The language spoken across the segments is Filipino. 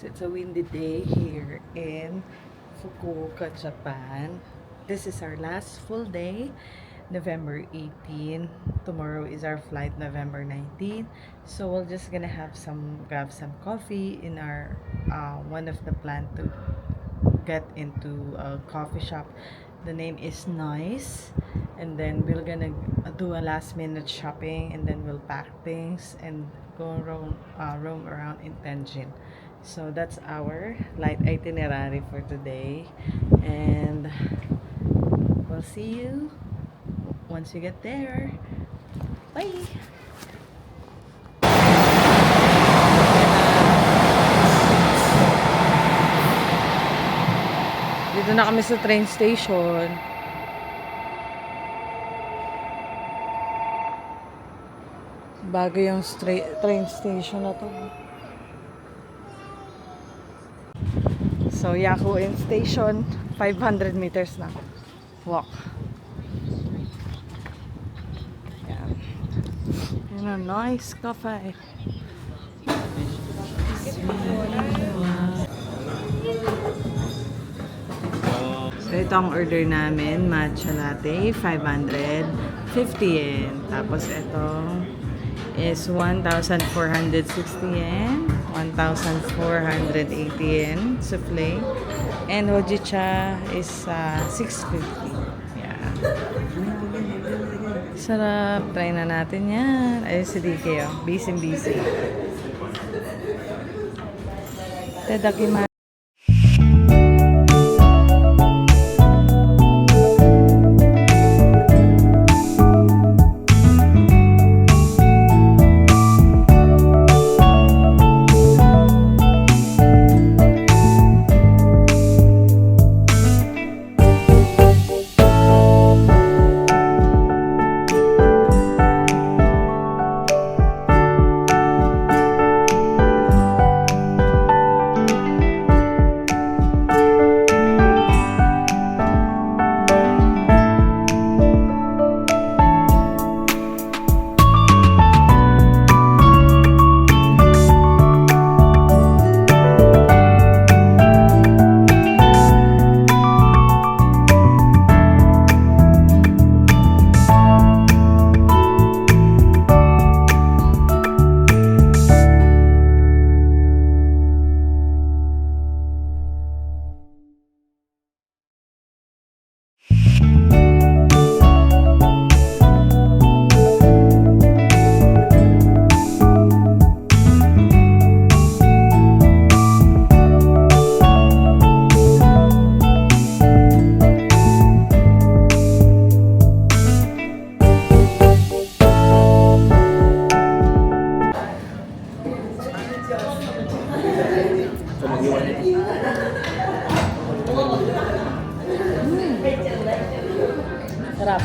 It's a windy day here in Fukuoka, Japan. This is our last full day, November 18. Tomorrow is our flight, November 19. So we're just gonna grab some coffee in our one of the plan to get into a coffee shop. The name is Nice, and then we're gonna do a last minute shopping, and then we'll pack things and go roam around in Tenjin. So that's our light itinerary for today, and we'll see you once we get there. Bye. Dito na kami sa train station. Bago yung train station na to. So, Yakuin Station, 500 meters na. Walk. Yan. Yan a nice cafe. So, ito ang order namin. Matcha latte, 550 yen. Tapos ito is 1,460 yen. 1,480 yen. Souffle. And hojicha is 650. Yeah. Sarap. Try na natin yan. Ayun si DK, oh. Busy. Tadakimasu. Sarap.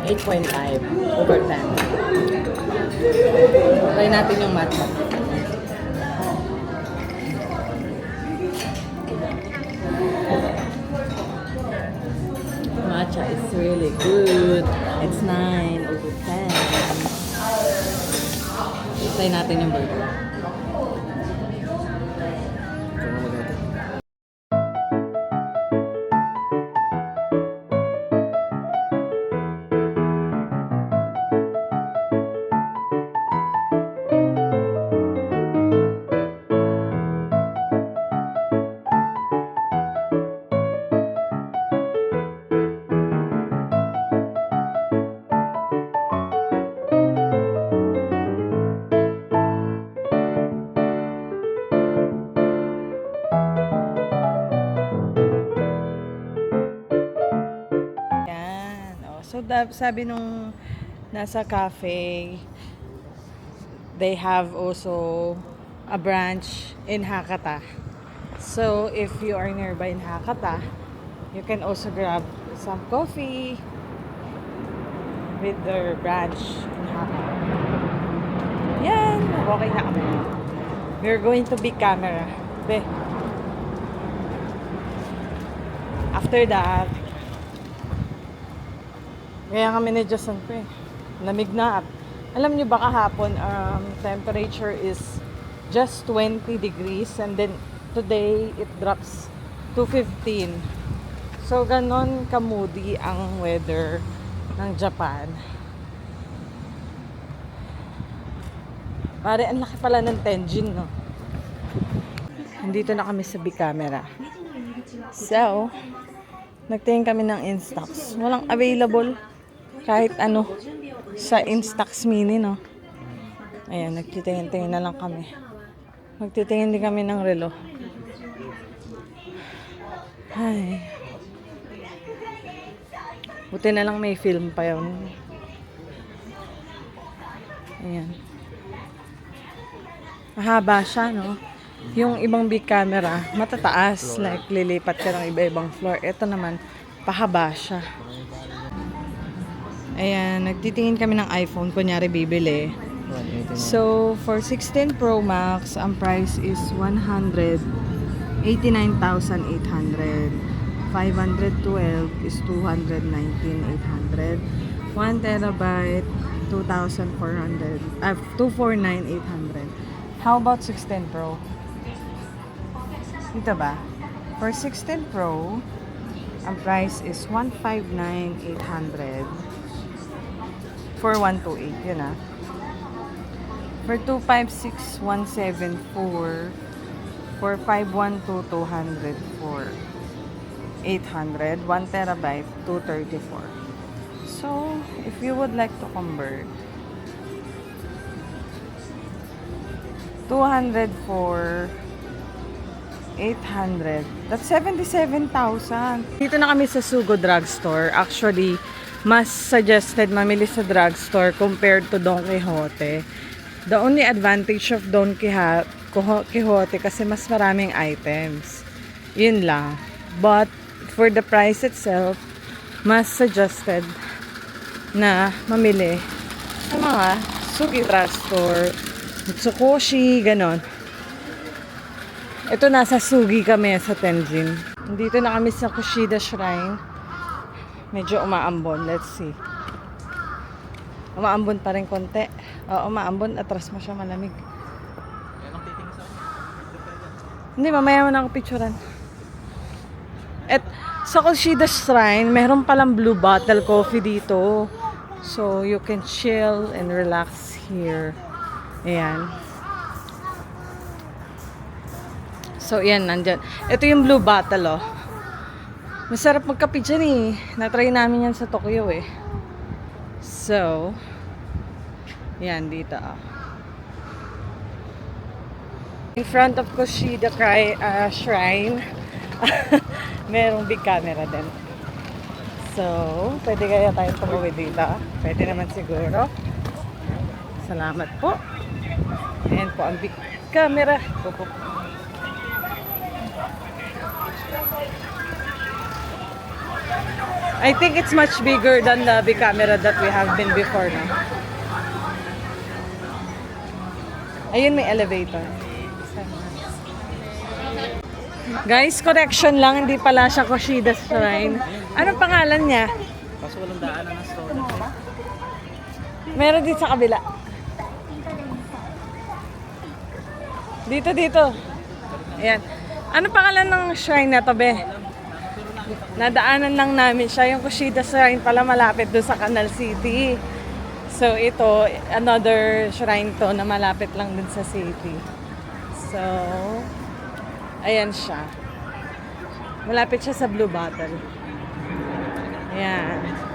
8.5 over 10. Try natin yung matcha. Matcha is really good. It's 9 over 10. Try natin yung burger. So, sabi nung nasa cafe, they have also a branch in Hakata. So, if you are nearby in Hakata, you can also grab some coffee with their branch in Hakata. Yan! Okay na kami. We're going to big camera. After that, kaya kami ni Jason ko lamig na. Alam nyo ba kahapon, temperature is just 20 degrees, and then today it drops to 15. So ganon ka-moody ang weather ng Japan. Pare, ang laki pala ng Tenjin, no? Nandito na kami sa Bicamera. So, nagtingin kami ng Instax. Walang available kahit ano sa Instax Mini, no? Ayan, nagtitingin-tingin na lang kami. Magtitingin din kami ng relo. Ay. Buti na lang may film pa yun. Ayan. Mahaba siya, no? Yung ibang big camera, matataas. Like, lilipat ka ng iba-ibang floor. Ito naman, pahaba siya. Ayan, nagtitingin kami ng iPhone. Kunyari, bibili. So, for 16 Pro Max, ang price is 189,800. 512 is 219,800. 1 terabyte, 2,400. 249,800. How about 16 Pro? Dito ba? For 16 Pro, ang price is 159,800. For 128, yun ah. For 256,174. For 512, 204. 800. 1 terabyte, 234. So, if you would like to convert, 200 for 800. That's 77,000. Dito na kami sa Sugo Drugstore. Actually, mas suggested mamili sa drugstore compared to Don Quijote. The only advantage of Don Quijote kasi mas maraming items. Yun lang. But, for the price itself, mas suggested na mamili sa mga Sugi Drugstore, Mitsukoshi, ganon. Ito, nasa Sugi kami sa Tenjin. Dito na kami sa Kushida Shrine. Medyo umaambon. Let's see. Umaambon pa rin konti. Oo, umaambon. Atras mo siya, malamig. Hindi, mamaya mo na ako picturean. At sa Kushida Shrine, meron palang blue bottle coffee dito. So, you can chill and relax here. Ayan. So, yan, nandyan. Ito yung blue bottle, oh. Masarap magkape dyan, eh. Natry namin yan sa Tokyo, eh. So, yan, dito, oh. In front of Kushida Shrine, merong big camera din. So, pwede kaya tayo tumawid dito. Pwede naman siguro. Salamat po. Ayan po ang big camera. I think it's much bigger than the big camera that we have been before, no? Ayun, may elevator. Guys, correction lang, hindi pala siya Kushida Shrine. Anong pangalan niya? Kaso walang daanan ng stroller. Meron dito sa kabila. Dito. Ayan. Ano pangalan ng shrine na to, be? Nadaanan lang namin siya. Yung Kushida Shrine pala malapit doon sa Canal City. So, ito, another shrine to na malapit lang dun sa city. So, ayan siya. Malapit siya sa Blue Bottle. Ayan.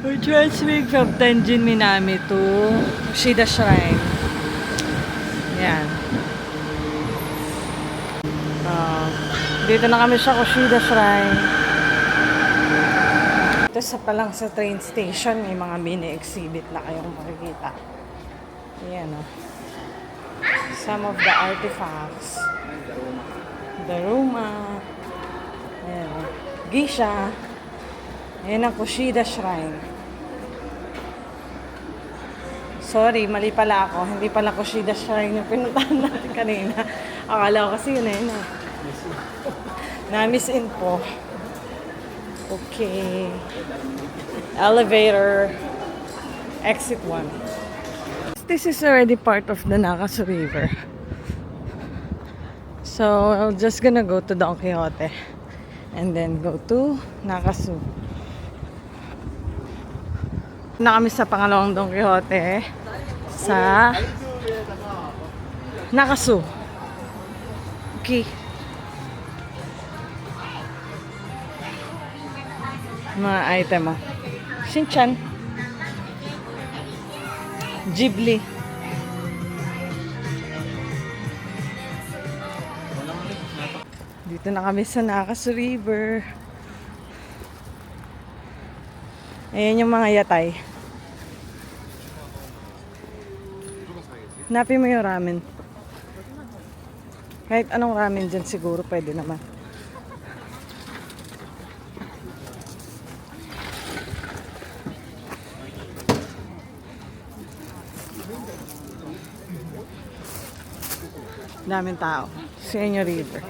We're transferring from Tenjin Minami to Kushida Shrine. Yan. Dito na kami sa Kushida Shrine. Ito sa palang sa train station, may mga mini exhibit na kayong makikita. Ayan o. Some of the artifacts. Daruma. Ayan o. Geisha. Ayan ang Kushida Shrine. Sorry, mali pala ako. Hindi pala Kushida Shrine yung pinuntahan natin kanina. Akala ko kasi yun eh. Na-miss in po. Okay. Elevator. Exit 1. This is already part of the Nakasu River. So, I'm just gonna go to Don Quixote. And then go to Nakasu. Na kami sa pangalawang Don Quixote. Sa Nakasu. Okay. Mga item Shinchan. Ghibli. Dito na kami sa Nakasu River. Ayan yung mga yatay. Hanapin mo yung ramen. Kahit anong ramen dyan siguro pwede naman. Daming tao. Senyo River.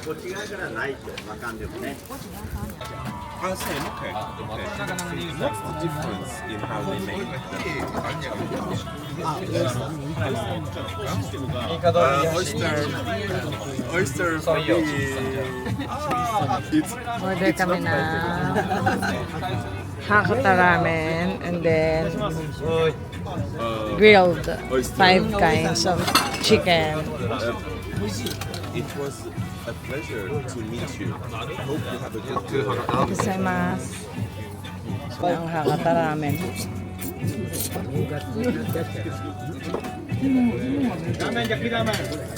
What's the difference in how they make it? Oyster for me, it's Order kami na Hakata ramen and then grilled 5 kinds of chicken. it was a pleasure to meet you. I hope you have a good day. Gozaimasu. Ang Hakata ramen.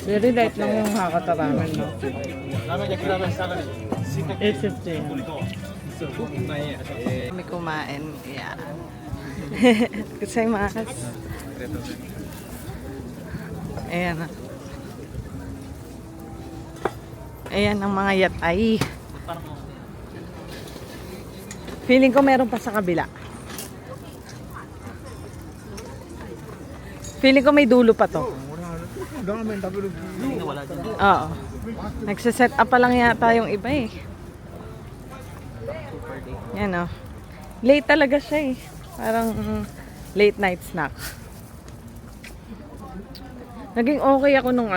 Very light lang yung Hakata ramen, no? 850. Kami kumain. Yan. Gozaimasu. Ayan na. Ayan ang mga yatay. Feeling ko meron pa sa kabila. Feeling ko may dulo pa to. Oo. Nagsiset up pa lang yata yung iba eh. Yan o. Late talaga siya eh. Parang late night snack. Naging okay ako nung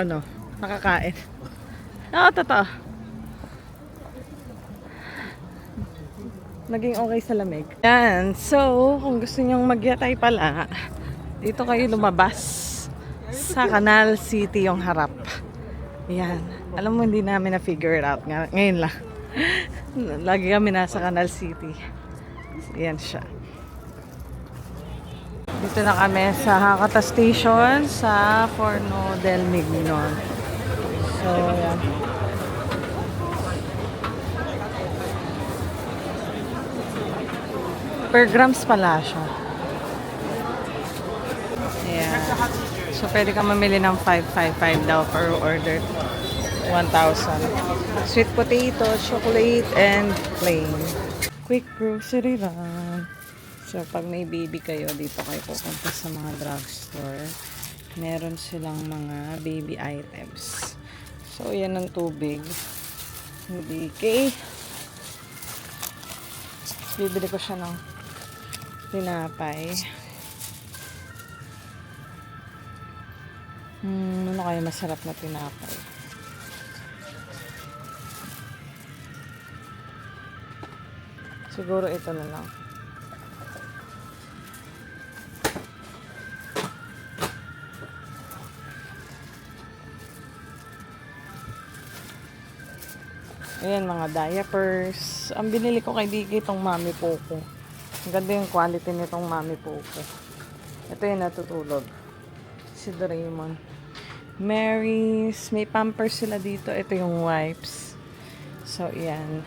nakakain. Oo, totoo. Naging okay sa lamig. Yan. So, kung gusto nyong magyatay pala, dito kayo lumabas sa Canal City yung harap. Yan. Alam mo, hindi namin na-figure it out. Ngayon lang. Lagi kami nasa Canal City. Yan siya. Dito na kami sa Hakata Station sa Forno del Mignon. So, yan. Per grams pala siya. Yeah. So, pwede ka mamili ng 555 daw per order. 1,000. Sweet potato, chocolate, and plain. Quick grocery run. So, pag may baby kayo, dito kayo pupunta sa mga drugstore. Meron silang mga baby items. So, yan ang tubig. BK. Bibili ko siya ng tinapay. Ano kaya masarap na tinapay? Siguro ito na lang. Ayan, mga diapers. Ang binili ko kay Diki itong Mami Poco. Ang ganda yung quality nitong Mami Poco. Ito yung natutulog. Si Doraemon. Mary's. May pampers sila dito. Ito yung wipes. So, yan.